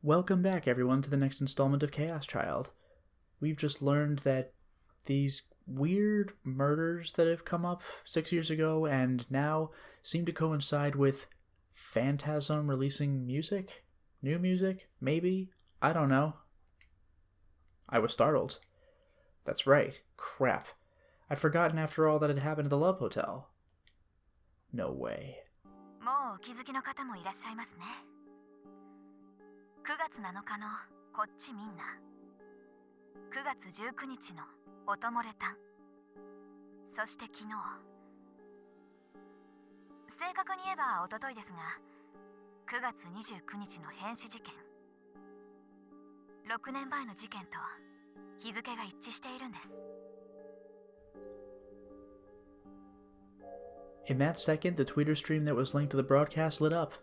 Welcome back, everyone, to the next installment of Chaos Child. We've just learned that these weird murders that have come up 6 years ago and now seem to coincide with Phantasm releasing music? New music? Maybe? I don't know. I was startled. That's right. Crap. I'd forgotten after all that had happened at the Love Hotel. No way. もうお気づきの方もいらっしゃいますね。9月7日のこっちみんな。9月19日のおともれたん。そして昨日。正確に言えばおとといですが、9月29日の変死事件。6年前の事件と日付が一致しているんです。In that second, the Twitter stream that was linked to the broadcast lit up.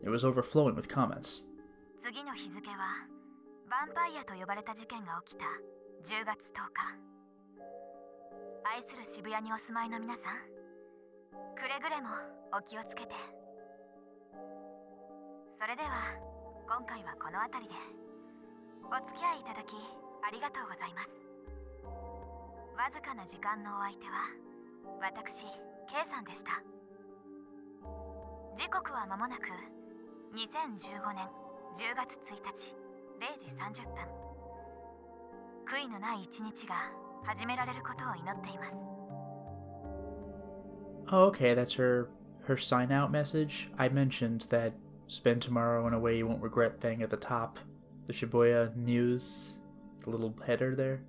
It was overflowing with comments. 次の日付は、ヴァンパイアと呼ばれた事件が起きた10月10日。愛する渋谷にお住まいの皆さん、くれぐれもお気をつけて。それでは、今回はこの辺りで、お付き合いいただきありがとうございます。わずかな時間のお相手は、私、K さんでした。時刻は間もなく2015年10月1日0時30分。悔いのない一日が始められることを祈っています。Oh, okay, that's her sign out message. I mentioned that spend tomorrow in a way you won't regret thing at the top. The Shibuya news, the little header there.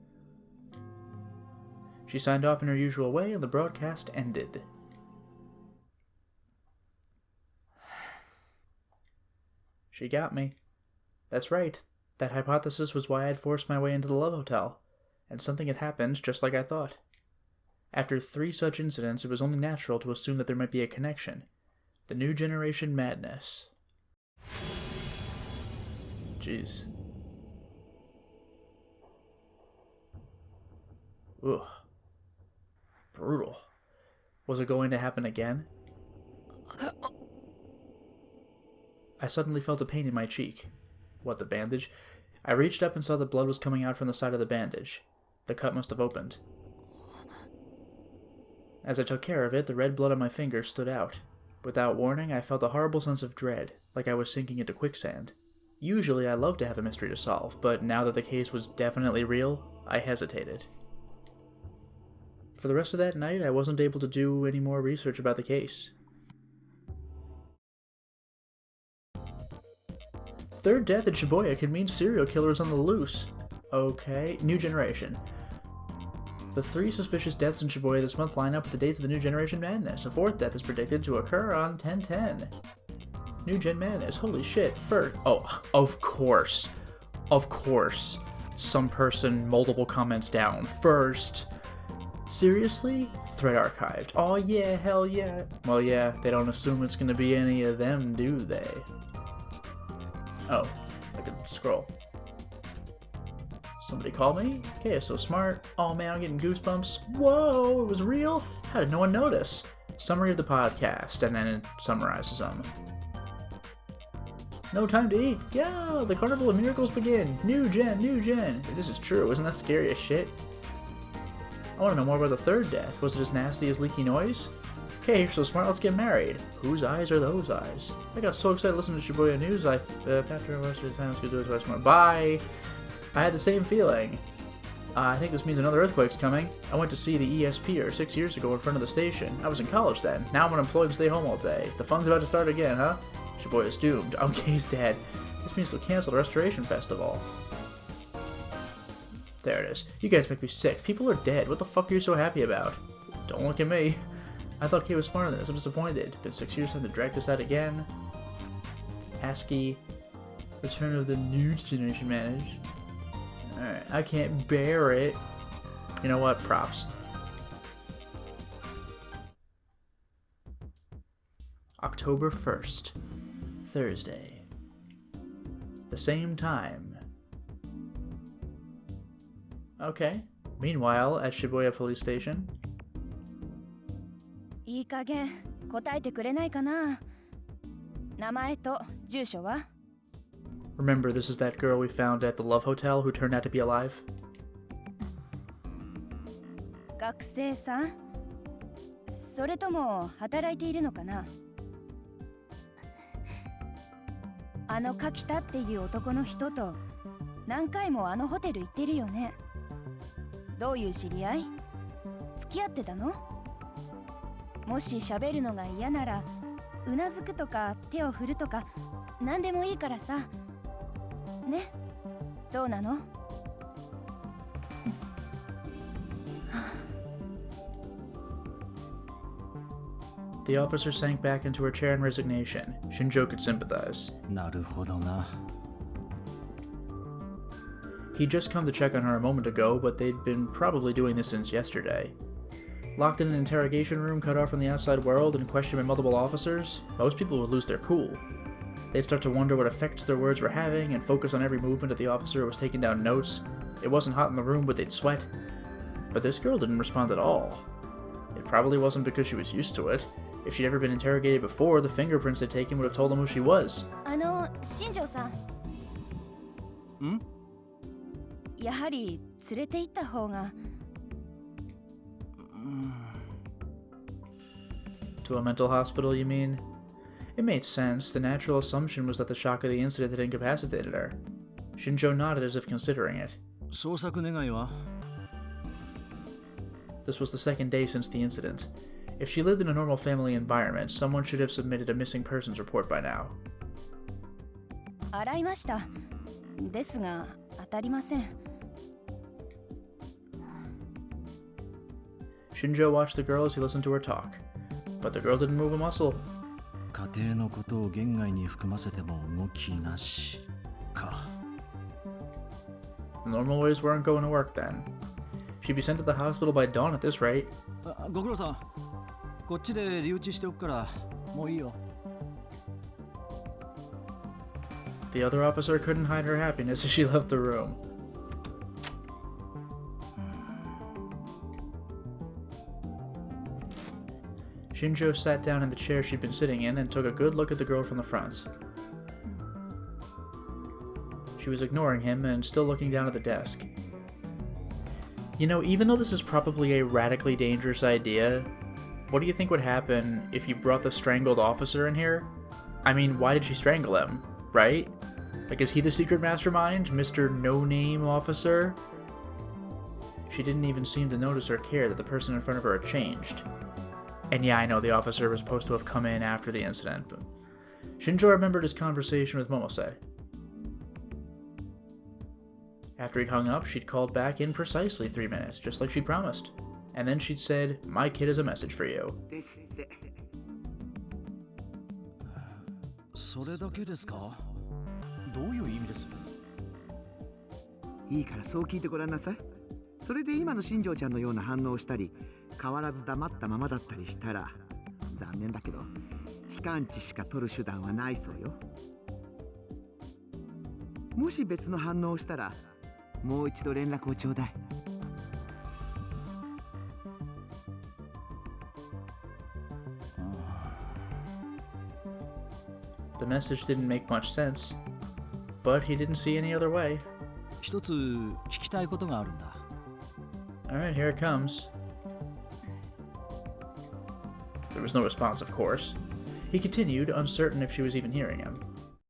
She signed off in her usual way and the broadcast ended. She got me. That's right. That hypothesis was why I'd forced my way into the Love Hotel, and something had happened just like I thought. After 3 such incidents, it was only natural to assume that there might be a connection. The new generation madness. Jeez. Ugh. Brutal. Was it going to happen again? I suddenly felt a pain in my cheek. What, the bandage? I reached up and saw that blood was coming out from the side of the bandage. The cut must have opened. As I took care of it, the red blood on my finger stood out. Without warning, I felt a horrible sense of dread, like I was sinking into quicksand. Usually I love to have a mystery to solve, but now that the case was definitely real, I hesitated. For the rest of that night, I wasn't able to do any more research about the case. Third death in Shibuya could mean serial killers on the loose. Okay, new generation. The 3 suspicious deaths in Shibuya this month line up with the dates of the new generation madness. A 4th death is predicted to occur on 10/10. New gen madness, holy shit, oh, of course. Of course. Some person multiple comments down. First. Seriously? Thread archived. Oh yeah, hell yeah. Well yeah, they don't assume it's gonna be any of them, do they? Oh, I can scroll. Somebody call me? Okay, it's so smart. Oh man, I'm getting goosebumps. Whoa, it was real? How did no one notice? Summary of the podcast, and then it summarizes them. No time to eat. Yeah, the Carnival of Miracles begin. New gen, new gen. This is true, isn't that scary as shit? I want to know more about the 3rd death. Was it as nasty as leaky noise? Okay, you're so smart, let's get married. Whose eyes are those eyes? I got so excited listening to Shibuya News, after most of the time, I was going to do it twice more. Bye! I had the same feeling. I think this means another earthquake's coming. I went to see the ESP 6 years ago in front of the station. I was in college then. Now I'm unemployed and stay home all day. The fun's about to start again, huh? Shibuya's doomed. OK's dead. This means they'll cancel the Restoration Festival. There it is. You guys make me sick. People are dead. What the fuck are you so happy about? Don't look at me. I thought Kay was smarter than this. I'm disappointed. Been 6 years time to drag this out again. ASCII. Return of the new generation managed. Alright, I can't bear it. You know what? Props. October 1st. Thursday. The same time. Okay. Meanwhile, at Shibuya Police Station. いい加減答えてくれないかな。名前と住所は Remember, this is that girl we found at the Love Hotel who turned out to be alive? 学生さん、それとも働いているのかな。あの柿田っていう男の人と何回もあのホテル行ってるよね。どういう知り合い？付き合ってたの？もし喋るのが嫌ならうなずくとか手を振るとか何でもいいからさ。ね、どうなの？The officer sank back into her chair in resignation. Shinjo could sympathize. なるほどな。He'd just come to check on her a moment ago, but they'd been probably doing this since yesterday. Locked in an interrogation room cut off from the outside world and questioned by multiple officers, most people would lose their cool. They'd start to wonder what effects their words were having and focus on every movement of the officer who was taking down notes. It wasn't hot in the room, but they'd sweat. But this girl didn't respond at all. It probably wasn't because she was used to it. If she'd ever been interrogated before, the fingerprints they'd taken would have told them who she was. 新庄さん。ん？やはり連れて行った方が。To a mental hospital, you mean? It made sense. The natural assumption was that the shock of the incident had incapacitated her. Shinjo nodded as if considering it. 捜索願いは？ This was the second day since the incident. If she lived in a normal family environment, someone should have submitted a missing persons report by now. 洗いました。ですが当たりません。Shinjo watched the girl as he listened to her talk, but the girl didn't move a muscle. 家庭のことを言外に含ませても動きなしか。The normal ways weren't going to work then. She'd be sent to the hospital by dawn at this rate. ご苦労さん。こっちで留置しておくからもういいよ。The other officer couldn't hide her happiness as she left the room. Shinjo sat down in the chair she'd been sitting in and took a good look at the girl from the front. She was ignoring him and still looking down at the desk. You know, even though this is probably a radically dangerous idea, what do you think would happen if you brought the strangled officer in here? I mean, why did she strangle him, right? Like, is he the secret mastermind, Mr. No-Name Officer? She didn't even seem to notice or care that the person in front of her had changed. And yeah, I know the officer was supposed to have come in after the incident, but Shinjo remembered his conversation with Momose. After he'd hung up, she'd called back in precisely 3 minutes, just like she'd promised. And then she'd said, "My kid has a message for you." それだけですか？どういう意味です？いいからそう聞いてごらんなさい。それで今の新庄ちゃんのような反応をしたり、変わらず黙ったままだったりしたら、残念だけど機関値しか取る手段はないそうよ。もし別の反応をしたら、もう一度連絡をちょうだい。The message didn't make much sense, but he didn't see any other way. 一つ聞きたいことがあるんだ。Alright, here it comes. There was no response, of course. He continued, uncertain if she was even hearing him.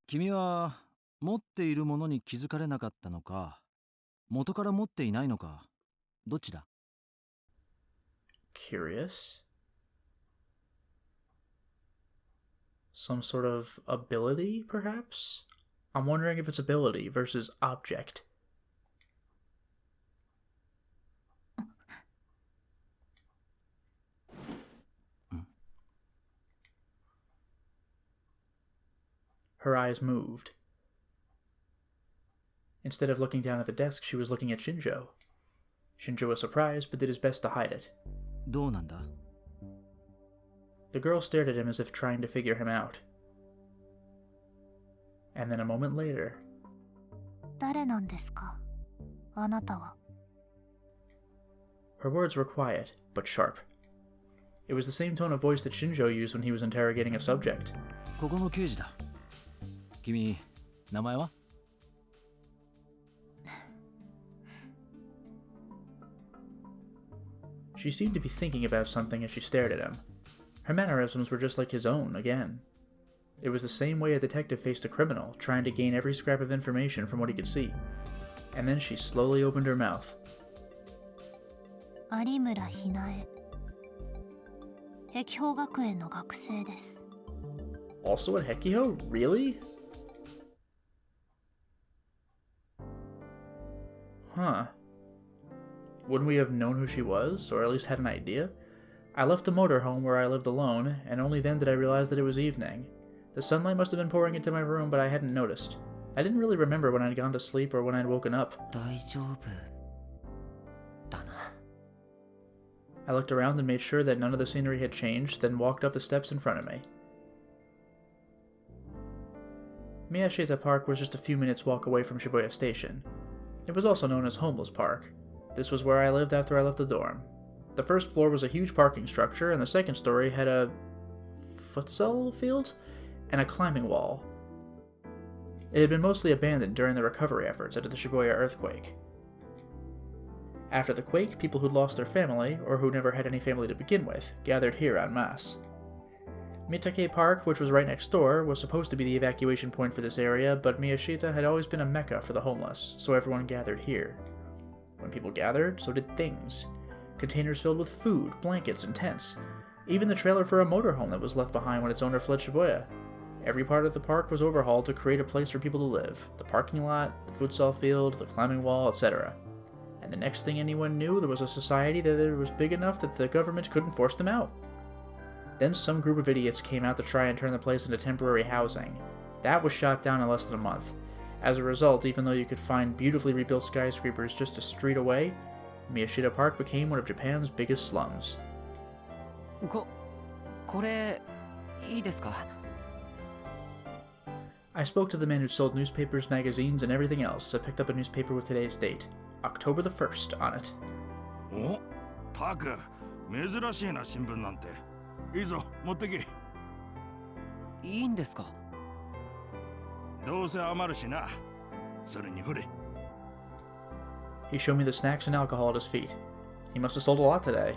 君は持っているものに気づかれなかったのか、元から持っていないのか、どっちだ？ Curious? Some sort of ability, perhaps? I'm wondering if it's ability versus object. Her eyes moved. Instead of looking down at the desk, she was looking at Shinjo. Shinjo was surprised, but did his best to hide it. どうなんだ？ The girl stared at him as if trying to figure him out. And then a moment later... 誰なんですか？あなたは。Her words were quiet, but sharp. It was the same tone of voice that Shinjo used when he was interrogating a subject. ここの刑事だ。君、名前は？ She seemed to be thinking about something as she stared at him. Her mannerisms were just like his own, again. It was the same way a detective faced a criminal, trying to gain every scrap of information from what he could see. And then she slowly opened her mouth. 有村ひなえ碧宝学園の学生です Also at Hekiho? Really? Huh. Wouldn't we have known who she was, or at least had an idea? I left the motorhome where I lived alone, and only then did I realize that it was evening. The sunlight must have been pouring into my room, but I hadn't noticed. I didn't really remember when I'd gone to sleep or when I'd woken up. 大丈夫だな I looked around and made sure that none of the scenery had changed, then walked up the steps in front of me. Miyashita Park was just a few minutes' walk away from Shibuya Station. It was also known as Homeless Park. This was where I lived after I left the dorm. The first floor was a huge parking structure, and the second story had a futsal field and a climbing wall. It had been mostly abandoned during the recovery efforts after the Shibuya earthquake. After the quake, people who'd lost their family, or who never had any family to begin with, gathered here en masse. Mitake Park, which was right next door, was supposed to be the evacuation point for this area, but Miyashita had always been a mecca for the homeless, so everyone gathered here. When people gathered, so did things. Containers filled with food, blankets, and tents. Even the trailer for a motorhome that was left behind when its owner fled Shibuya. Every part of the park was overhauled to create a place for people to live. The parking lot, the futsal field, the climbing wall, etc. And the next thing anyone knew, there was a society that was big enough that the government couldn't force them out. Then some group of idiots came out to try and turn the place into temporary housing. That was shot down in less than a month. As a result, even though you could find beautifully rebuilt skyscrapers just a street away, Miyashita Park became one of Japan's biggest slums. これいいですか I spoke to the man who sold newspapers, magazines, and everything else as I picked up a newspaper with today's date, October the 1st, on it. おタク珍しいな新聞なんていいぞ持ってけいいんですかどうせ余るしなそれにほれ He showed me the snacks and alcohol at his feet. He must have sold a lot today.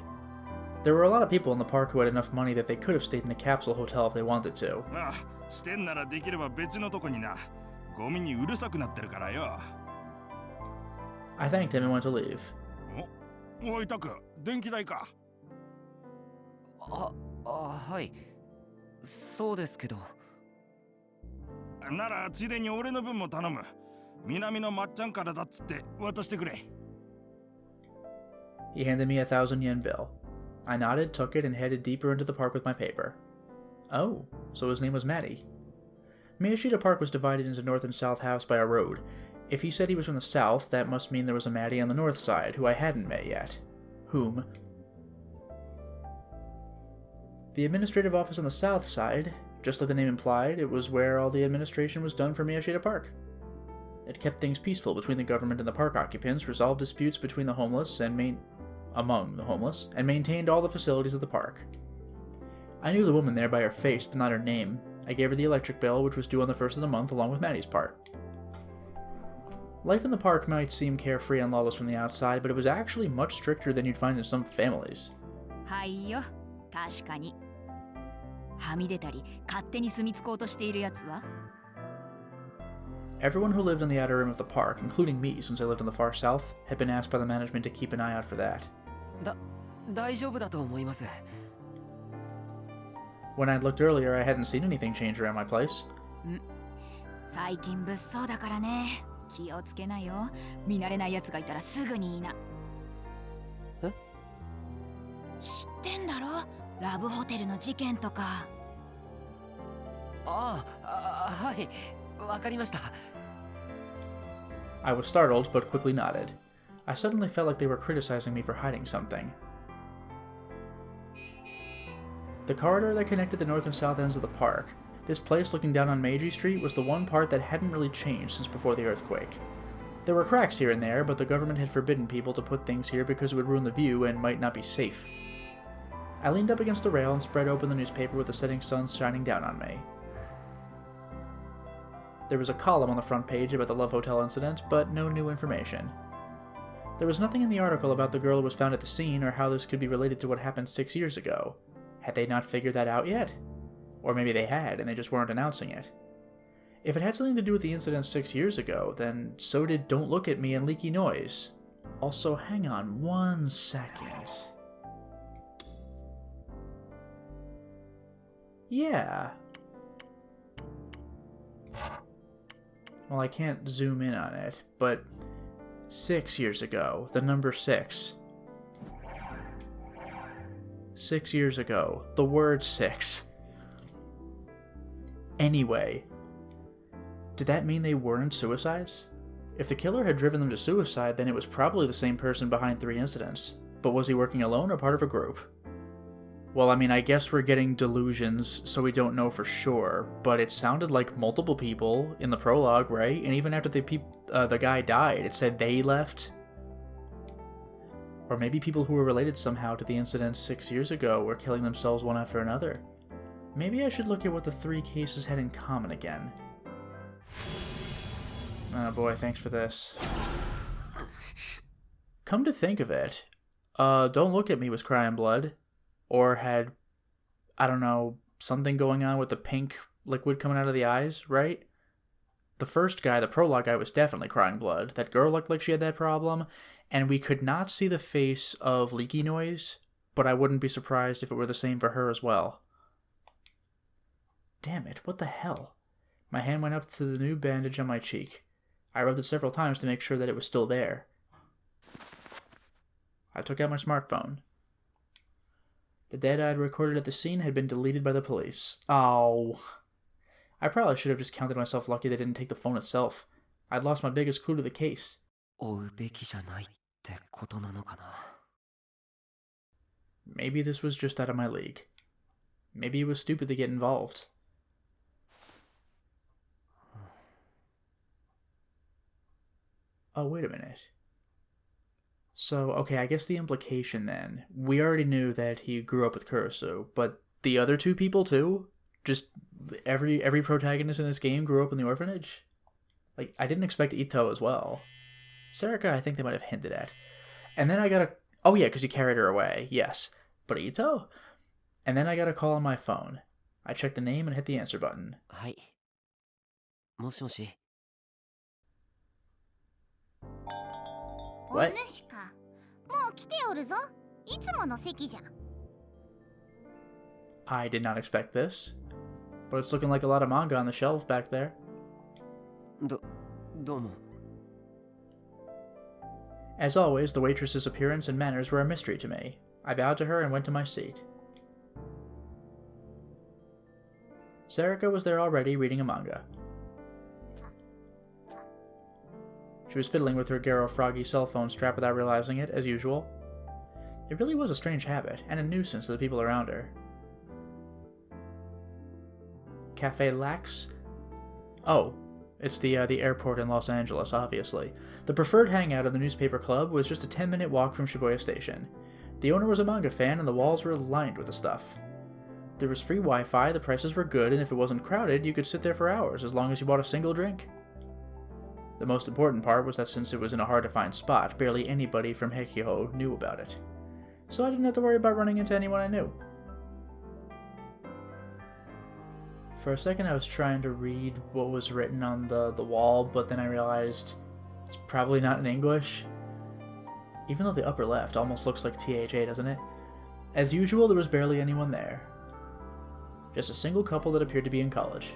There were a lot of people in the park who had enough money that they could have stayed in a capsule hotel if they wanted to. ああしてんならできれば別のとこになゴミにうるさくなってるからよ I thanked him and went to leave. おいタク電気代かはいそうですけどならついでに俺の分も頼む南のまっちゃんからだっつって渡してくれ He handed me a 1,000 yen bill. I nodded, took it, and headed deeper into the park with my paper. Oh, so his name was Matty. Miyashita Park was divided into north and south halves by a road. If he said he was from the south, that must mean there was a Matty on the north side, who I hadn't met yet. Whom? The administrative office on the south side, just like the name implied, it was where all the administration was done for Miyashita Park. It kept things peaceful between the government and the park occupants, resolved disputes between the homeless and among the homeless, and maintained all the facilities of the park. I knew the woman there by her face, but not her name. I gave her the electric bill, which was due on the 1st of the month, along with Maddie's part. Life in the park might seem carefree and lawless from the outside, but it was actually much stricter than you'd find in some families. はいよ確かにはみ出たり勝手に住み着こうとしているやつは Everyone who lived in the outer rim of the park, including me since I lived in the far south, had been asked by the management to keep an eye out for that. 大丈夫だと思います When I'd looked earlier, I hadn't seen anything change around my place. 最近物騒だからね気をつけなよ見慣れないやつがいたらすぐに言いなえ知ってんだろラブホテルの事件とかはいわかりました I was startled, but quickly nodded. I suddenly felt like they were criticizing me for hiding something. The corridor that connected the north and south ends of the park, this place looking down on Meiji Street, was the one part that hadn't really changed since before the earthquake. There were cracks here and there, but the government had forbidden people to put things here because it would ruin the view and might not be safe. I leaned up against the rail and spread open the newspaper with the setting sun shining down on me. There was a column on the front page about the Love Hotel incident, but no new information. There was nothing in the article about the girl who was found at the scene or how this could be related to what happened 6 years ago. Had they not figured that out yet? Or maybe they had, and they just weren't announcing it. If it had something to do with the incident 6 years ago, then so did Don't Look at Me and Leaky Noise. Also, hang on 1 second. Yeah. Well, I can't zoom in on it, but 6 years ago, the number 6. 6 years ago, the word 6. Anyway, did that mean they weren't suicides? If the killer had driven them to suicide, then it was probably the same person behind 3 incidents. But was he working alone or part of a group? Well, I mean, I guess we're getting delusions, so we don't know for sure, but it sounded like multiple people in the prologue, right? And even after the guy died, it said they left. Or maybe people who were related somehow to the incident 6 years ago were killing themselves one after another. Maybe I should look at what the 3 cases had in common again. Oh boy, thanks for this. Come to think of it, Don't Look at Me was crying blood. Or had, I don't know, something going on with the pink liquid coming out of the eyes, right? The first guy, the prologue guy, was definitely crying blood. That girl looked like she had that problem, and we could not see the face of Leaky Noise, but I wouldn't be surprised if it were the same for her as well. Damn it, what the hell? My hand went up to the new bandage on my cheek. I rubbed it several times to make sure that it was still there. I took out my smartphone. The data I'd recorded at the scene had been deleted by the police. Oh. I probably should have just counted myself lucky they didn't take the phone itself. I'd lost my biggest clue to the case. Maybe this was just out of my league. Maybe it was stupid to get involved. Oh, wait a minute. So, okay, I guess the implication then, we already knew that he grew up with Kurusu, but the other 2 people too? Just every protagonist in this game grew up in the orphanage? Like, I didn't expect Ito as well. Sarika, I think they might have hinted at. And then I got a... Oh yeah, because he carried her away, yes. But Ito? And then I got a call on my phone. I checked the name and hit the answer button. Hi. Moshi. What? I did not expect this. But it's looking like a lot of manga on the shelf back there. Domo. As always, the waitress's appearance and manners were a mystery to me. I bowed to her and went to my seat. Sarika was there already, reading a manga. She was fiddling with her Garo Froggy cell phone strap without realizing it, as usual. It really was a strange habit, and a nuisance to the people around her. Cafe Lax? Oh, it's the airport in Los Angeles, obviously. The preferred hangout of the newspaper club was just a 10-minute walk from Shibuya Station. The owner was a manga fan, and the walls were lined with the stuff. There was free Wi-Fi, the prices were good, and if it wasn't crowded, you could sit there for hours, as long as you bought a single drink. The most important part was that since it was in a hard-to-find spot, barely anybody from Hekiho knew about it. So I didn't have to worry about running into anyone I knew. For a second I was trying to read what was written on the wall, but then I realized it's probably not in English. Even though the upper left almost looks like THA, doesn't it? As usual, there was barely anyone there. Just a single couple that appeared to be in college.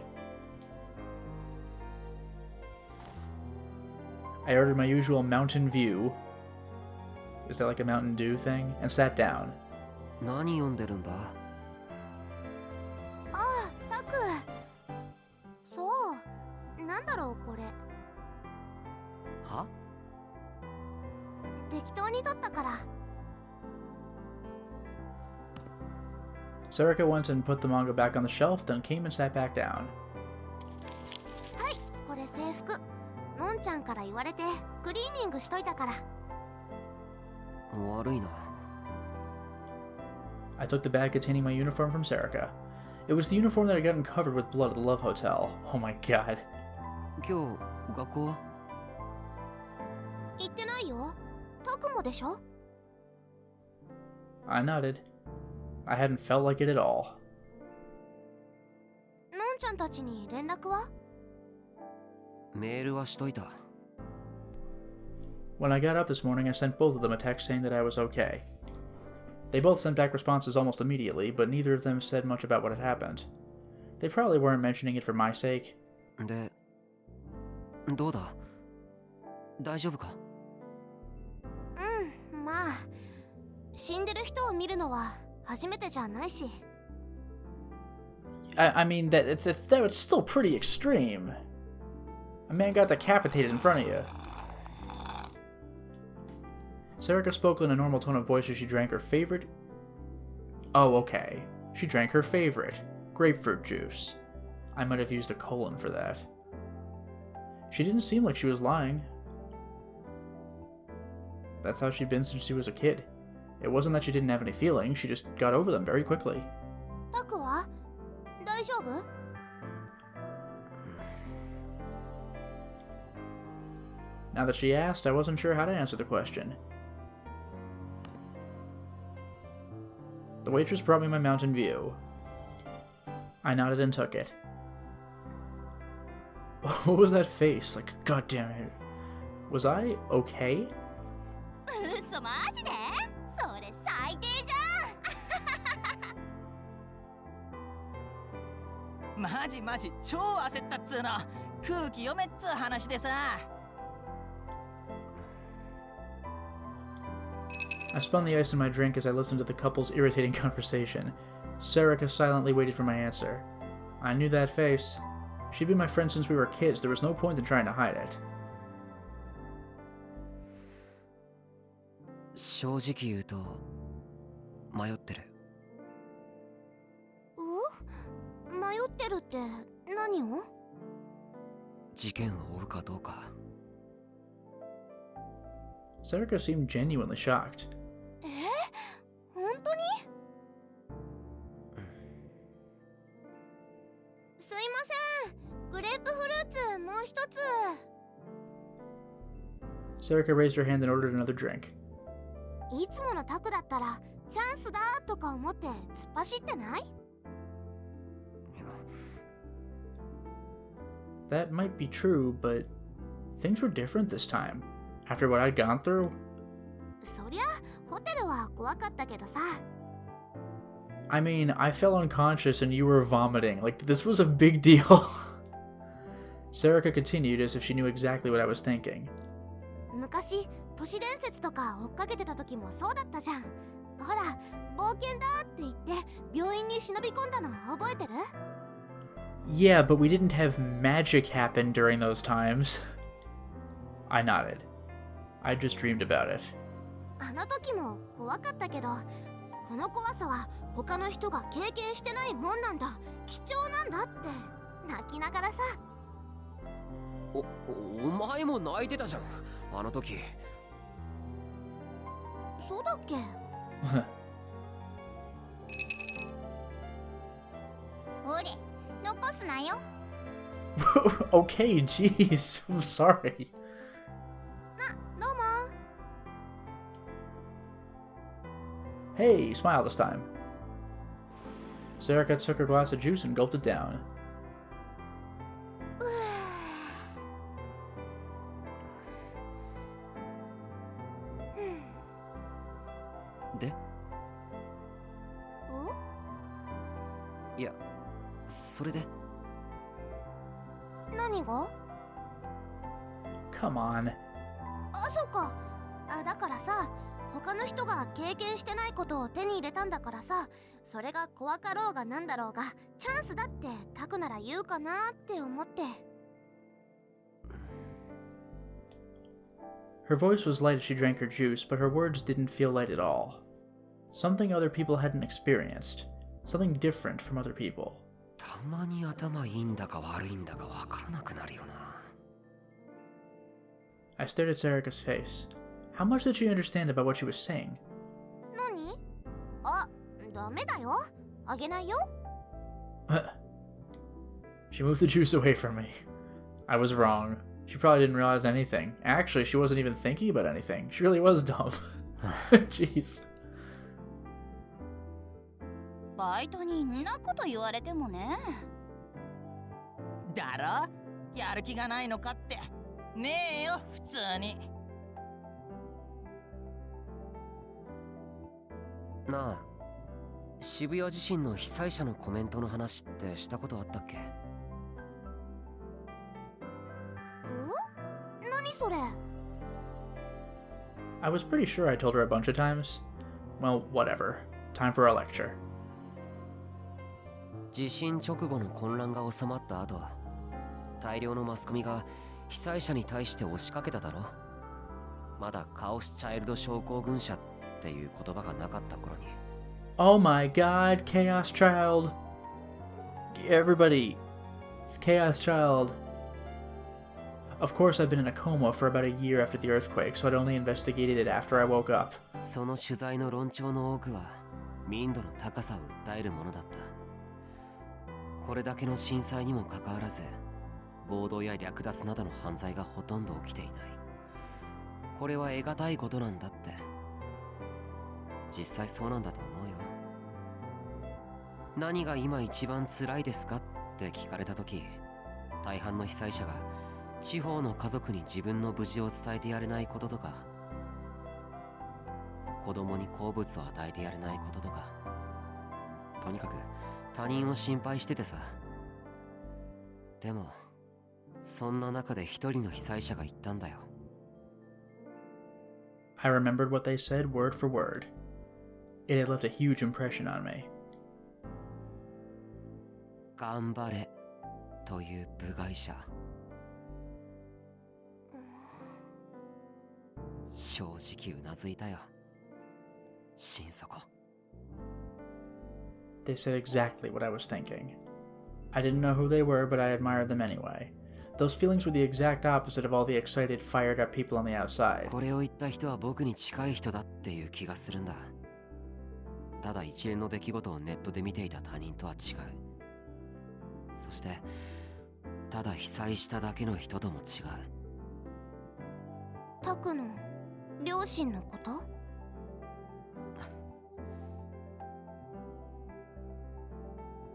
I ordered my usual Mountain View. Is that like a Mountain Dew thing? And sat down. Sarika went and put the manga back on the shelf, then came and sat back down. I took the bag containing my uniform from Sarika. It was the uniform that had gotten covered with blood at the Love Hotel. Oh my god. くもでしょ？ I nodded. I hadn't felt like it at all. のんちゃんたちに連絡は？メールはしといた。 When I got up this morning, I sent both of them a text saying that I was okay. They both sent back responses almost immediately, but neither of them said much about what had happened. They probably weren't mentioning it for my sake. で、どうだ？大丈夫か？うん、まあ死んでる人を見るのは初めてじゃないし。I mean, that it's still pretty extreme. A man got decapitated in front of you. Sarika spoke in a normal tone of voice as she drank her favorite... Oh, okay. She drank her favorite. Grapefruit juice. I might have used a colon for that. She didn't seem like she was lying. That's how she'd been since she was a kid. It wasn't that she didn't have any feelings, she just got over them very quickly. タクは大丈夫？ Now that she asked, I wasn't sure how to answer the question. The waitress brought me my Mountain View. I nodded and took it. What was that face? Like, god damn it. Was I okay? 嘘マジで？それ最低じゃん。マジマジ超焦ったっつーの。空気読めっつう話でさ。I spun the ice in my drink as I listened to the couple's irritating conversation. Sarika silently waited for my answer. I knew that face. She'd been my friend since we were kids. There was no point in trying to hide it. 正直言うと迷ってる。迷ってるって何を？事件を追うかどうか。 Sarika seemed genuinely shocked. 本当に？すいません。グレープフルーツもう一つ。 Sarika raised her hand and ordered another drink. いつものタクだったらチャンスだとか思って突っ走ってない？ That might be true, but things were different this time. After what I'd gone through? そりゃホテルは怖かったけどさ。 I mean, I fell unconscious and you were vomiting. Like, this was a big deal. Sarika continued as if she knew exactly what I was thinking. 昔都市伝説とか追っかけてた時もそうだったじゃん。ほら冒険だって言って病院に忍び込んだの覚えてる？ Yeah, but we didn't have magic happen during those times. I nodded. I just dreamed about it. あの時も怖かったけど、この怖さは他の人が経験してないもんなんだ、貴重なんだって泣きながらさ。お前も泣いてたじゃん、あの時。そうだっけ？ほれ、残すなよ。Okay, jeez. I'm sorry. どうも。 Hey, smile this time. Sarika took her glass of juice and gulped it down. で？いや、それで？何が？ Come on. あ、そうか。あ、だからさ、他の人が経験してないことを手に入れたんだからさ、それが怖かろうがなんだろうがチャンスだってタクなら言うかなって思って。 Her voice was light as she drank her juice, but her words didn't feel light at all. Something other people hadn't experienced. Something different from other people. たまに頭いいんだか悪いんだかわからなくなるよな。 I stared at Sarika's face. How much did she understand about what she was saying? 何？あ、ダメだよ。あげないよ。She moved the juice away from me. I was wrong. She probably didn't realize anything. Actually, she wasn't even thinking about anything. She really was dumb. Jeez. バイトにんなこと言われてもね。だろ、やる気がないのかってねえよ普通に。なあ、渋谷地震の被災者のコメントの話ってしたことあったっけ？何それ？ I was pretty sure I told her a bunch of times. Well, whatever. Time for a lecture. 地震直後の混乱が収まった後、大量のマスコミが被災者に対して押しかけただろ。まだカオスチャイルド症候群者っていう言葉がなかった頃に。Oh my god, Chaos Child. Everybody, it's Chaos Child. Of course, I've been in a coma for about a year after the earthquake, so I'd only investigated it after I woke up. その取材の論調の多くは民度の高さを訴えるものだった。これだけの震災にもかかわらず、暴動や略奪などの犯罪がほとんど起きていない。これは得難いことなんだって。実際そうなんだと思うよ。何が今一番辛いですかって聞かれた時、大半の被災者が地方の家族に自分の無事を伝えてやれないこととか、子供に好物を与えてやれないこととか、とにかく他人を心配しててさ。でもそんな中で一人の被災者が言ったんだよ。I remembered what they said word for word. It had left a huge impression on me. 頑張れという部外者。正直うなずいたよ。心底。They said exactly what I was thinking. I didn't know who they were, but I admired them anyway. Those feelings were the exact opposite of all the excited, fired up people on the outside. これを言った人は僕に近い人だっていう気がするんだ。ただ一連の出来事をネットで見ていた他人とは違う。そしてただ被災しただけの人とも違う。タクの両親のこと？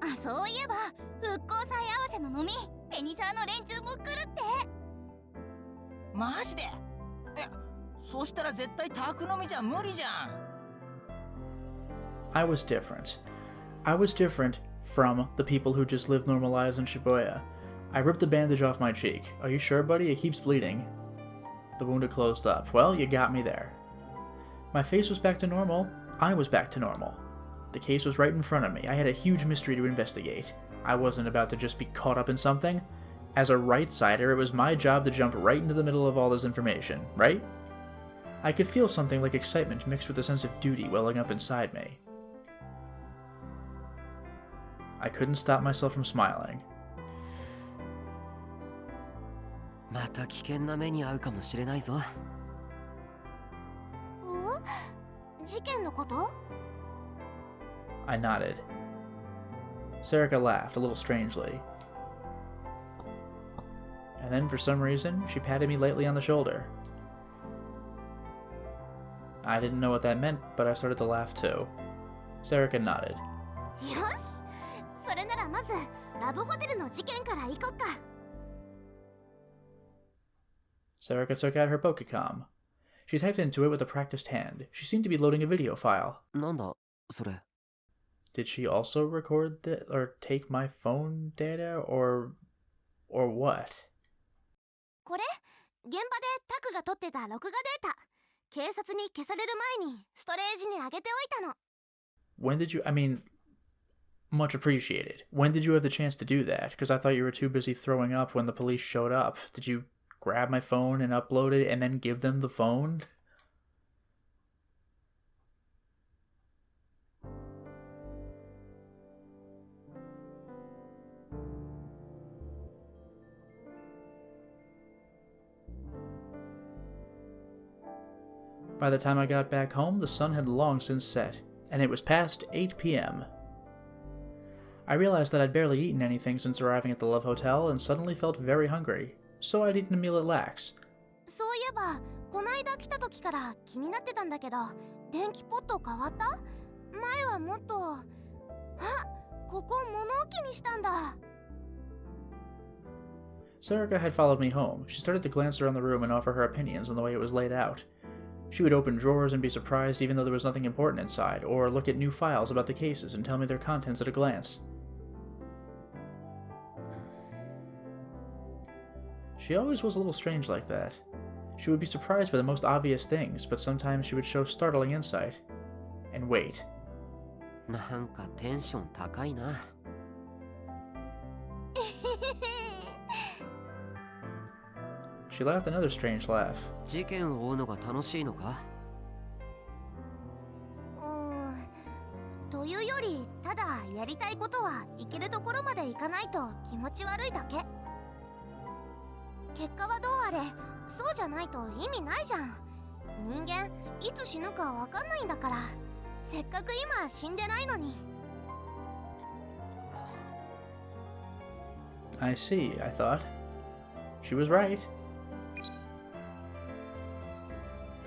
あ、そういえば復興祭合わせの飲み、テニサーの連中も来るって。マジで？そしたら絶対タク飲みじゃ無理じゃん。I was different. I was different from the people who just live normal lives in Shibuya. I ripped the bandage off my cheek. Are you sure, buddy? It keeps bleeding. The wound had closed up. Well, you got me there. My face was back to normal. I was back to normal. The case was right in front of me. I had a huge mystery to investigate. I wasn't about to just be caught up in something. As a right-sider, it was my job to jump right into the middle of all this information, right? I could feel something like excitement mixed with a sense of duty welling up inside me. I couldn't stop myself from smiling. また危険な目に遭うかもしれないぞ。事件のこと？ I nodded. Sarika laughed a little strangely. And then, for some reason, she patted me lightly on the shoulder. I didn't know what that meant, but I started to laugh too. Sarika nodded. よし、それならまずラブホテルの事件から行こっか。Sarika took out her Pokecom. She typed into it with a practiced hand. She seemed to be loading a video file. なんだそれ。Did she also record or take my phone data, or what? これ、現場でタクが撮ってた録画データ。警察に消される前にストレージに上げておいたの。When did you, much appreciated. When did you have the chance to do that? Because I thought you were too busy throwing up when the police showed up. Did you grab my phone and upload it and then give them the phone? By the time I got back home, the sun had long since set, and it was past 8 p.m. I realized that I'd barely eaten anything since arriving at the Love Hotel and suddenly felt very hungry. so I'd eaten a meal at Lax. そういえばこないだ来た時から気になってたんだけど、電気ポット変わった？前はもっと。あ、ここ物置にしたんだ。Sarika had followed me home. She started to glance around the room and offer her opinions on the way it was laid out. She would open drawers and be surprised even though there was nothing important inside, or look at new files about the cases and tell me their contents at a glance. She always was a little strange like that. She would be surprised by the most obvious things, but sometimes she would show startling insight. And wait. なんかテンション高いな。She laughed another strange laugh. 事件を追うのが楽しいのか？というより、ただやりたいことは行けるところまで行かないと気持ち悪いだけ。結果はどうあれ、そうじゃないと意味ないじゃん。人間いつ死ぬかわかんないんだから。せっかく今死んでないのに。I see, I thought. She was right.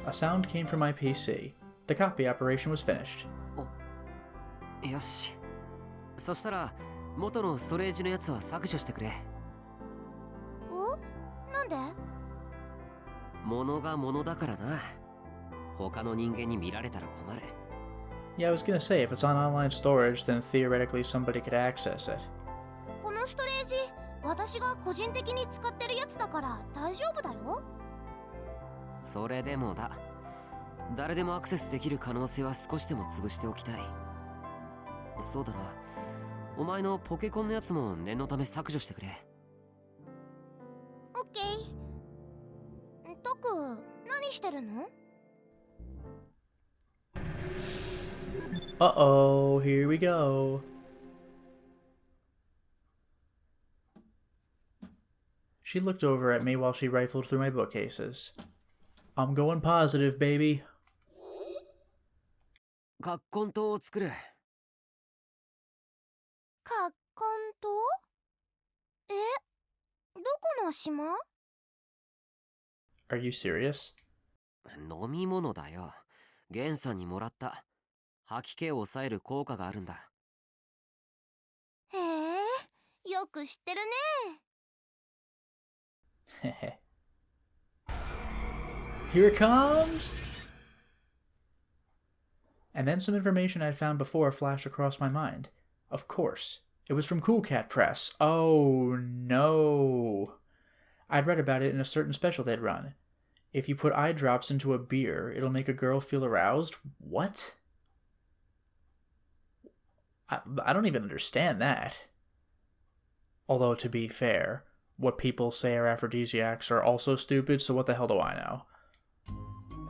A sound came from my PC. The copy operation was finished. よし。そしたら元のストレージのやつは削除してくれ。なんで？物が物だからな。他の人間に見られたら困る。Yeah, I was gonna say, if it's on online storage, then theoretically somebody could access it. このストレージ、私が個人的に使ってるやつだから大丈夫だよ。それでもだ。誰でもアクセスできる可能性は少しでも潰しておきたい。そうだな。お前のポケコンのやつも念のため削除してくれ。オッケー。タク、何してるのUh-oh, here we go. She looked over at me while she rifled through my bookcases. I'm going positive, baby. カッコン島を作る。カッコン島？どこの島？ Are you serious? 飲み物だよ。ゲンさんにもらった。吐き気を抑える効果があるんだ。へえ、よく知ってるね。Here it comes! And then some information I'd found before flashed across my mind. Of course, it was from Cool Cat Press. Oh no! I'd read about it in a certain special they'd run. If you put eye drops into a beer, it'll make a girl feel aroused? What? I don't even understand that. Although, to be fair, what people say are aphrodisiacs are also stupid, so what the hell do I know?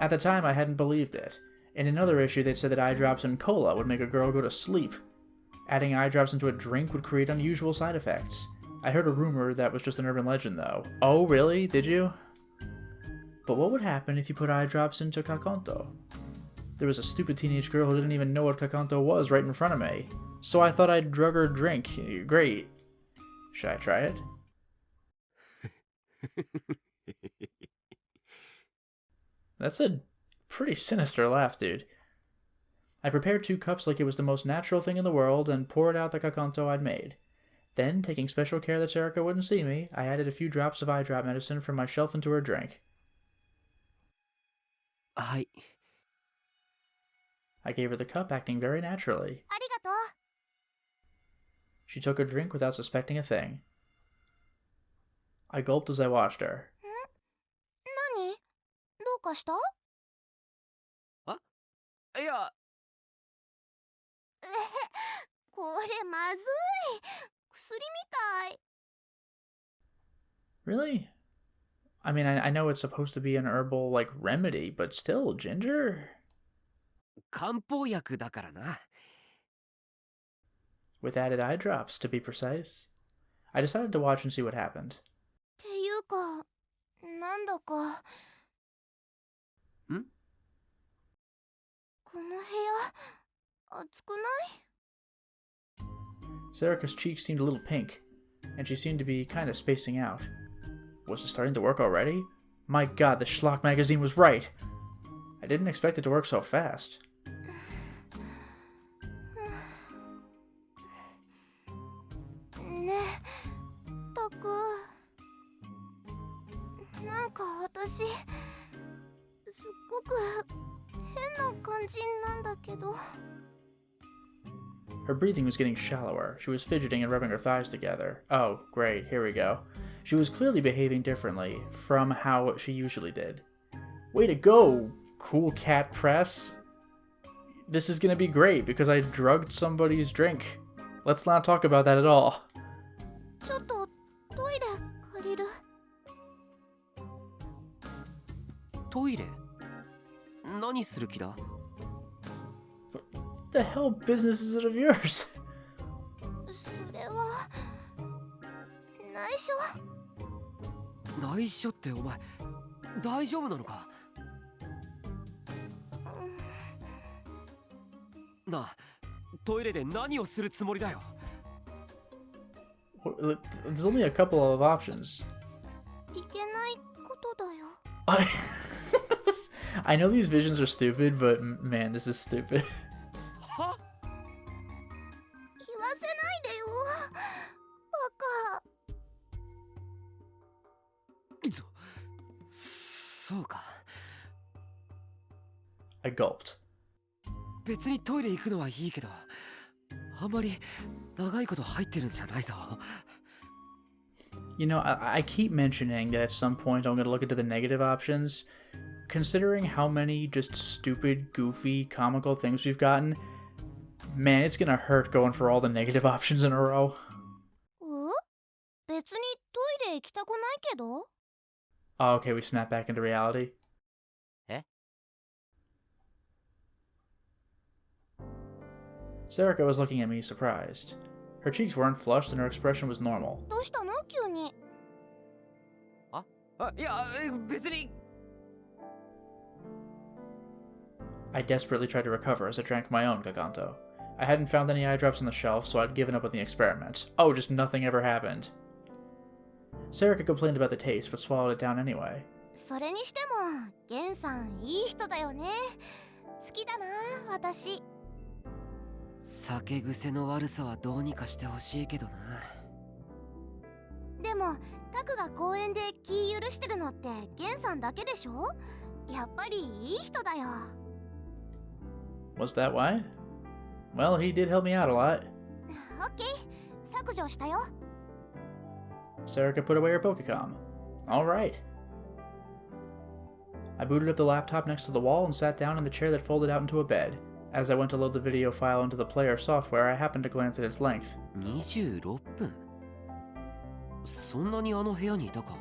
At the time, I hadn't believed it. In another issue, they'd said that eye drops in cola would make a girl go to sleep. Adding eye drops into a drink would create unusual side effects. I heard a rumor that was just an urban legend, though. Oh, really? Did you? But what would happen if you put eye drops into Kakonto? There was a stupid teenage girl who didn't even know what Kakonto was right in front of me. So I thought I'd drug her a drink. Great. Should I try it? That's a pretty sinister laugh, dude. I prepared 2 cups like it was the most natural thing in the world and poured out the Kakonto I'd made. Then, taking special care that Sarika wouldn't see me, I added a few drops of eye drop medicine from my shelf into her drink. はい。I gave her the cup, acting very naturally. ありがとう。 She took a drink without suspecting a thing. I gulped as I watched her. 何？どうかした？いや。これまずい。薬みたい。 Really? I mean, I know it's supposed to be an herbal, like, remedy, but still, ginger? 漢方薬だからな。With added eye drops, to be precise. I decided to watch and see what happened. っていうか、なんだか。ん？この部屋、暑くない？ Sarika's cheeks seemed a little pink, and she seemed to be kind of spacing out. Was it starting to work already? My god, the Schlock magazine was right! I didn't expect it to work so fast. ねえタク、なんか私すっごく変な感じなんだけど。 Her breathing was getting shallower. She was fidgeting and rubbing her thighs together. Oh, great, here we go. She was clearly behaving differently from how she usually did. Way to go, cool cat press! This is gonna be great because I drugged somebody's drink. Let's not talk about that at all. ちょっとトイレ借りる。トイレ？何する気だ？ What the hell business is it of yours? それは内緒。内緒ってお前大丈夫なのか？なあ、トイレで何をするつもりだよ。 There's only a couple of options. いけないことだよ。I know these visions are stupid, but man, this is stupid. は？言わせないでよ。バカ。そうか。 I gulped. 別にトイレ行くのはいいけど、あんまり長いこと入ってるんじゃないぞ。 You know, I keep mentioning that at some point I'm going to look into the negative options. Considering how many just stupid, goofy, comical things we've gotten, man, it's going to hurt going for all the negative options in a row. 別にトイレ行きたくないけど。 Oh, okay, we snap back into reality. え？ Sarika was looking at me, surprised. Her cheeks weren't flushed and her expression was normal. どうしたの急に。いや、別に。 I desperately tried to recover as I drank my own Gaganto. I hadn't found any eye drops on the shelf, so I'd given up on the experiment. Oh, just nothing ever happened. Sarika complained about the taste, but swallowed it down anyway. それにしてもゲンさんいい人だよね。好きだな私。酒癖の悪さはどうにかしてほしいけどな。でもタクが公園で気許してるのってゲンさんだけでしょ。やっぱりいい人だよ。 Was that why? Well, he did help me out a lot. オッケー、削除したよ。 Sarika put away her Pokecom. Alright. I booted up the laptop next to the wall and sat down in the chair that folded out into a bed. As I went to load the video file into the player software, I happened to glance at its length. 26分？そんなにあの部屋にいたか？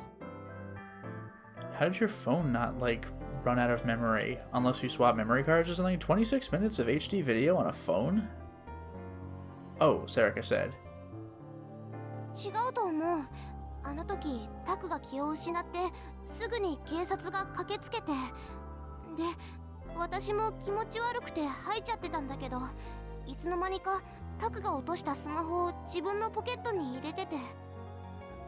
How did your phone not, like, run out of memory? Unless you swap memory cards or something? 26 minutes of HD video on a phone? Oh, Sarika said. 違うと思う。あの時タクが気を失ってすぐに警察が駆けつけて、で私も気持ち悪くて吐いちゃってたんだけど、いつの間にかタクが落としたスマホを自分のポケットに入れてて。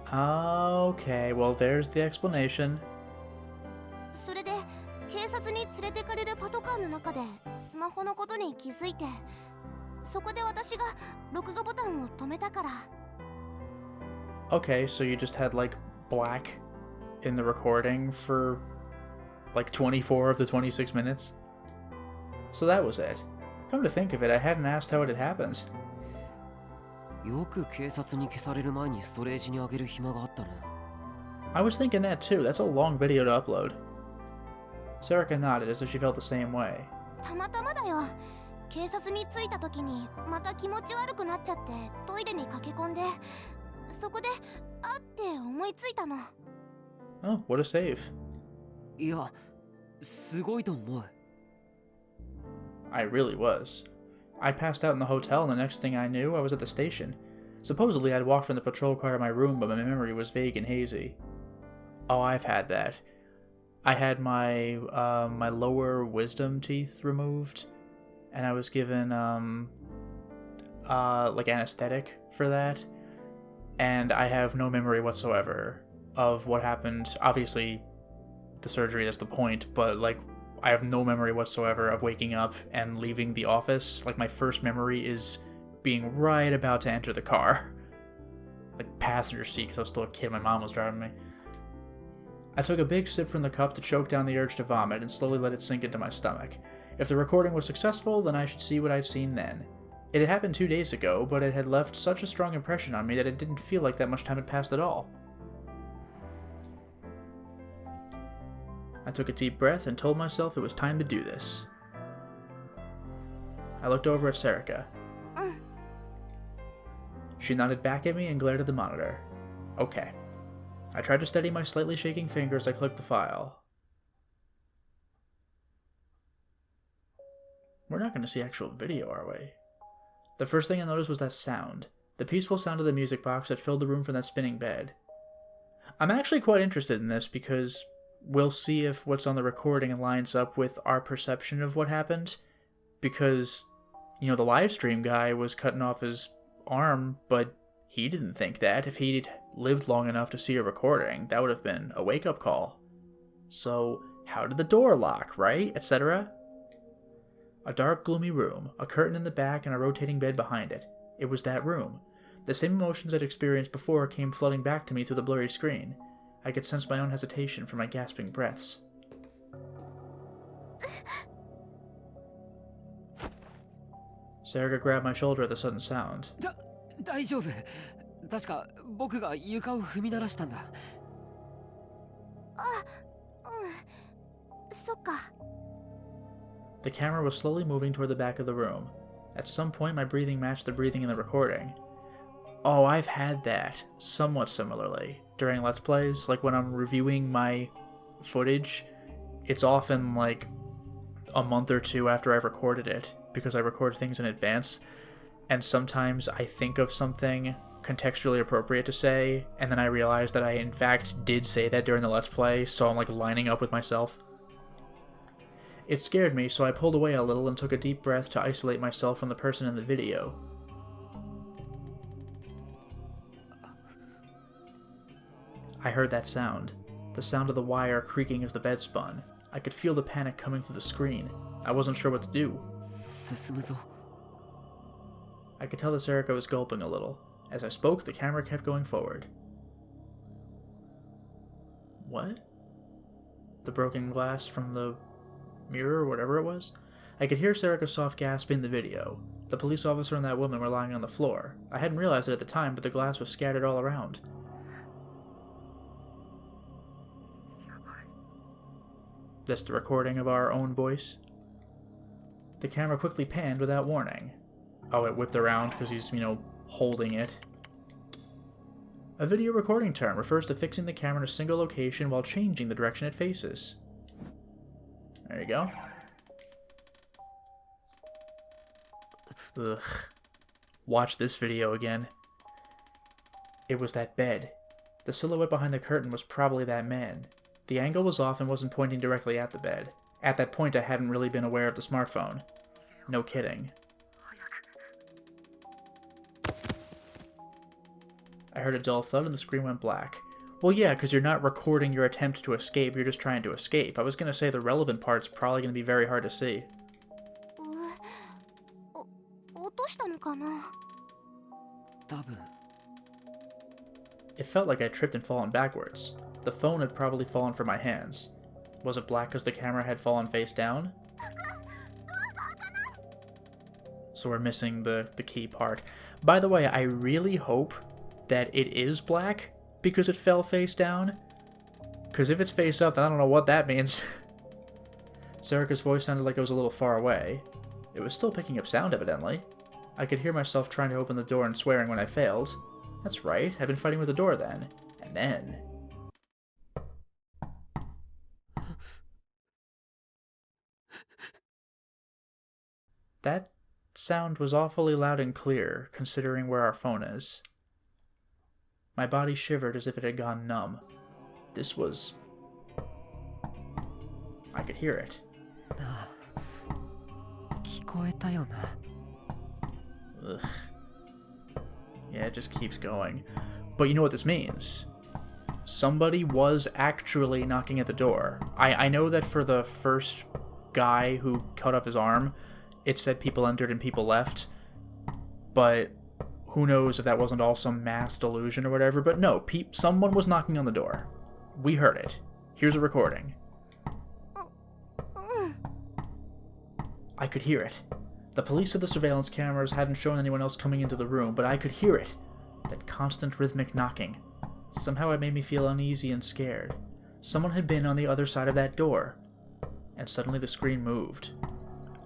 Okay, well there's the explanation. それで警察に連れてかれるパトカーの中でスマホのことに気づいて、そこで私が録画ボタンを止めたから。 Okay, so you just had, like, black in the recording for, like, 24 of the 26 minutes? So that was it. Come to think of it, I hadn't asked how it had happened. よく警察に消される前にストレージに上げる暇があったな。 I was thinking that too, that's a long video to upload. Sarika nodded as if she felt the same way. たまたまだよ。警察に着いた時にまた気持ち悪くなっちゃってトイレに駆け込んで、そこであって思いついたの。 Oh, what a save. いや、すごいと思う。 I really was. I passed out in the hotel and the next thing I knew, I was at the station. Supposedly I'd walked from the patrol car to my room, but my memory was vague and hazy. Oh, I've had that. I had my my lower wisdom teeth removed, and I was given like anesthetic for that, and I have no memory whatsoever of what happened. Obviously, the surgery, that's the point, but, like, I have no memory whatsoever of waking up and leaving the office. Like, my first memory is being right about to enter the car. Like, passenger seat, because I was still a kid. My mom was driving me. I took a big sip from the cup to choke down the urge to vomit and slowly let it sink into my stomach. If the recording was successful, then I should see what I'd seen then. It had happened 2 days ago, but it had left such a strong impression on me that it didn't feel like that much time had passed at all. I took a deep breath and told myself it was time to do this. I looked over at Serica. She nodded back at me and glared at the monitor. Okay. I tried to steady my slightly shaking fingers as I clicked the file. We're not going to see actual video, are we? The first thing I noticed was that sound. The peaceful sound of the music box that filled the room from that spinning bed. I'm actually quite interested in this because we'll see if what's on the recording lines up with our perception of what happened. Because, you know, the live stream guy was cutting off his arm, but he didn't think that. If he'd lived long enough to see a recording, that would have been a wake-up call. So, how did the door lock, right? Etc. A dark, gloomy room, a curtain in the back, and a rotating bed behind it. It was that room. The same emotions I'd experienced before came flooding back to me through the blurry screen. I could sense my own hesitation from my gasping breaths. Serica grabbed my shoulder at the sudden sound. 大丈夫。確か僕が床を踏み鳴らしたんだ。そっか。The camera was slowly moving toward the back of the room. At some point, my breathing matched the breathing in the recording. Oh, I've had that, somewhat similarly, during Let's Plays. Like, when I'm reviewing my footage, it's often, like, a month or two after I've recorded it, because I record things in advance, and sometimes I think of something contextually appropriate to say, and then I realize that I, in fact, did say that during the Let's Play, so I'm, like, lining up with myself. It scared me, so I pulled away a little and took a deep breath to isolate myself from the person in the video. I heard that sound. The sound of the wire creaking as the bed spun. I could feel the panic coming through the screen. I wasn't sure what to do. 進むぞ。 I could tell that Serica was gulping a little. As I spoke, the camera kept going forward. What? The broken glass from the mirror, or whatever it was? I could hear Serica's soft gasp in the video. The police officer and that woman were lying on the floor. I hadn't realized it at the time, but the glass was scattered all around. This the recording of our own voice? The camera quickly panned without warning. Oh, it whipped around because he's, you know, holding it. A video recording term refers to fixing the camera in a single location while changing the direction it faces. There you go. Ugh. Watch this video again. It was that bed. The silhouette behind the curtain was probably that man. The angle was off and wasn't pointing directly at the bed. At that point, I hadn't really been aware of the smartphone. No kidding. I heard a dull thud and the screen went black. Well, yeah, because you're not recording your attempt to escape, you're just trying to escape. I was going to say the relevant part's probably going to be very hard to see. 落としたのかな？多分。 It felt like I tripped and fallen backwards. The phone had probably fallen from my hands. Was it black because the camera had fallen face down? So we're missing the key part. By the way, I really hope that it is black because it fell face down. Because if it's face up, then I don't know what that means. Serica's voice sounded like it was a little far away. It was still picking up sound, evidently. I could hear myself trying to open the door and swearing when I failed. That's right, I've been fighting with the door then. And then... That sound was awfully loud and clear, considering where our phone is. My body shivered as if it had gone numb. This was... I could hear it. 聞こえたよな。 Ugh. Yeah, it just keeps going. But you know what this means. somebody was actually knocking at the door. I know that for the first guy who cut off his arm, it said people entered and people left, but who knows if that wasn't all some mass delusion or whatever. But no, someone was knocking on the door. We heard it. Here's a recording. I could hear it. The police said the surveillance cameras hadn't shown anyone else coming into the room, but I could hear it. That constant rhythmic knocking. Somehow it made me feel uneasy and scared. Someone had been on the other side of that door. And suddenly the screen moved.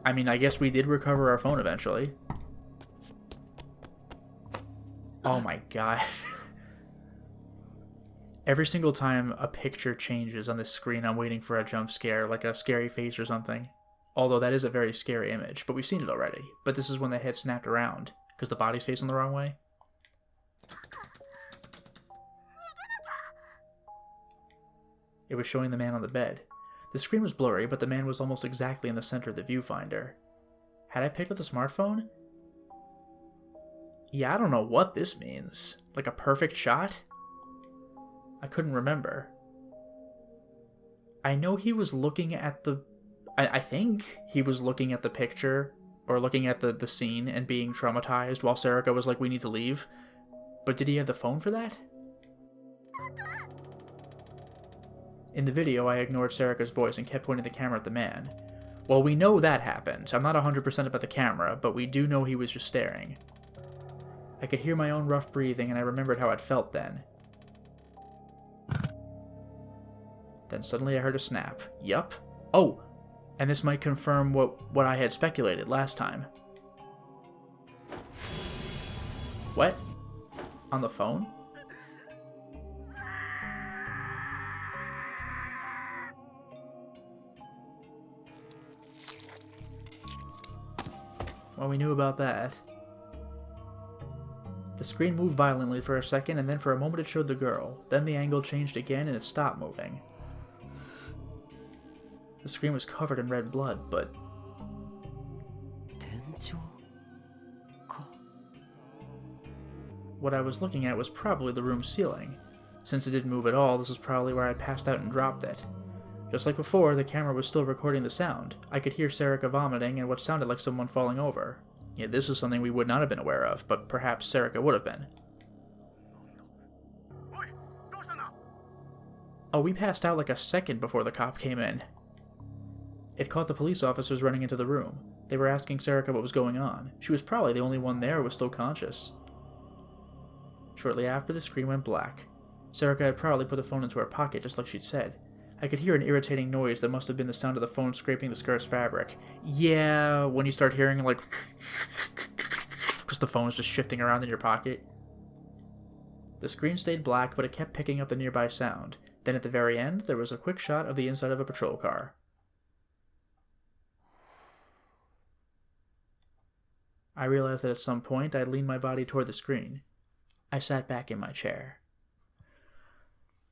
I mean, I guess we did recover our phone eventually. Oh my god. Every single time a picture changes on this screen, I'm waiting for a jump scare, like a scary face or something. Although that is a very scary image, but we've seen it already. But this is when the head snapped around, because the body's facing the wrong way. It was showing the man on the bed. The screen was blurry, but the man was almost exactly in the center of the viewfinder. Had I picked up the smartphone? Yeah, I don't know what this means. Like a perfect shot? I couldn't remember. I know he was looking at the... I think he was looking at the picture, or looking at the scene and being traumatized while Serica was like, we need to leave. But did he have the phone for that? In the video, I ignored Serica's voice and kept pointing the camera at the man. Well, we know that happened. I'm not 100% about the camera, but we do know he was just staring. I could hear my own rough breathing, and I remembered how I'd felt then. Then suddenly I heard a snap. Yup. Oh! And this might confirm what I had speculated last time. What? On the phone? Well, we knew about that. The screen moved violently for a second, and then for a moment it showed the girl. Then the angle changed again, and it stopped moving. The screen was covered in red blood, but... What I was looking at was probably the room's ceiling. Since it didn't move at all, this was probably where I'd passed out and dropped it. Just like before, the camera was still recording the sound. I could hear Serica vomiting and what sounded like someone falling over. Yeah, this is something we would not have been aware of, but perhaps Serica would have been. Oh, we passed out like a second before the cop came in. It caught the police officers running into the room. They were asking Serica what was going on. She was probably the only one there who was still conscious. Shortly after, the screen went black. Serica had probably put the phone into her pocket, just like she'd said. I could hear an irritating noise that must have been the sound of the phone scraping the skirt's fabric. Yeah, when you start hearing, like... because the phone's just shifting around in your pocket. The screen stayed black, but it kept picking up the nearby sound. Then at the very end, there was a quick shot of the inside of a patrol car. I realized that at some point, I'd leaned my body toward the screen. I sat back in my chair.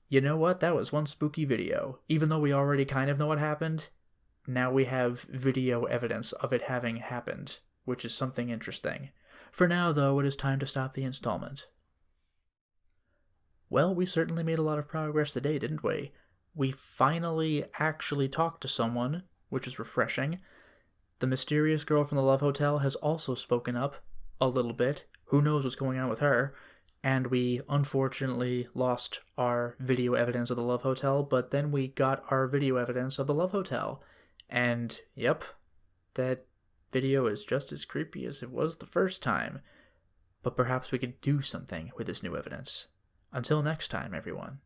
You know what? That was one spooky video. Even though we already kind of know what happened, now we have video evidence of it having happened, which is something interesting. For now, though, it is time to stop the installment. Well, we certainly made a lot of progress today, didn't we? We finally actually talked to someone, which is refreshing. The mysterious girl from the Love Hotel has also spoken up a little bit. Who knows what's going on with her? And we unfortunately lost our video evidence of the Love Hotel, but then we got our video evidence of the Love Hotel. And, yep, that video is just as creepy as it was the first time. But perhaps we could do something with this new evidence. Until next time, everyone.